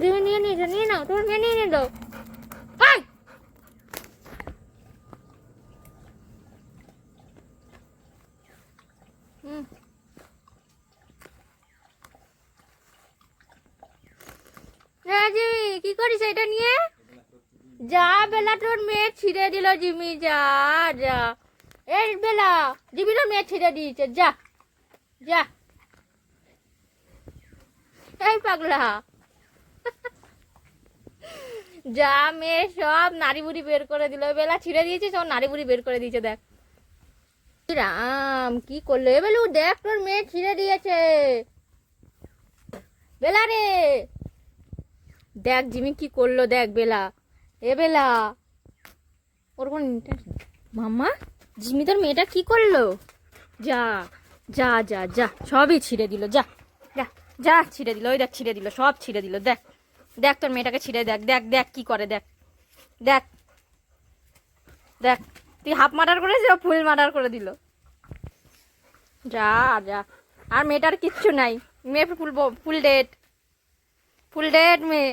Jimmy নিয়ে নিয়েছো, নিয়ে নাও, তোমার মেয়ে নিয়ে দাও। জিমি কি করিস এটা নিয়ে? যা বেলা, তোর মেয়ে ছিঁড়ে দিল জিমি, যা যা। এই বেলা, জিমি তোর মেয়ে ছিঁড়ে দিয়েছে, যা যা। এই পাগলা, যা মেয়ে সব নাড়ি বুড়ি বের করে দিল। বেলা ছিঁড়ে দিয়েছে, সব নাড়ি বুড়ি বের করে দিয়েছে। দেখ রাম, কি করলো এ বেলু, দেখ তোর মেয়ে ছিঁড়ে দিয়েছে। বেলা রে, দেখ জিমি কি করলো, দেখ বেলা। এ বেলা, ওর কোন মাম্মা, জিমি তোর মেয়েটা কি করলো? যা যা যা যা, সবই ছিঁড়ে দিল, যা যা যা, ছিঁড়ে দিল। ওই দেখ ছিঁড়ে দিল, সব ছিঁড়ে দিল। দেখ দেখ তোর মেয়েটাকে ছিঁড়ে, দেখ দেখ দেখ কি করে, দেখ দেখ দেখ। তুই হাফ মার্ডার করেছিস, ও ফুল মার্ডার করে দিল। যা যা, আর মেয়েটার কিচ্ছু নাই, মেয়ে ফুল ফুল ডেট, ফুল ডেট মেয়ে।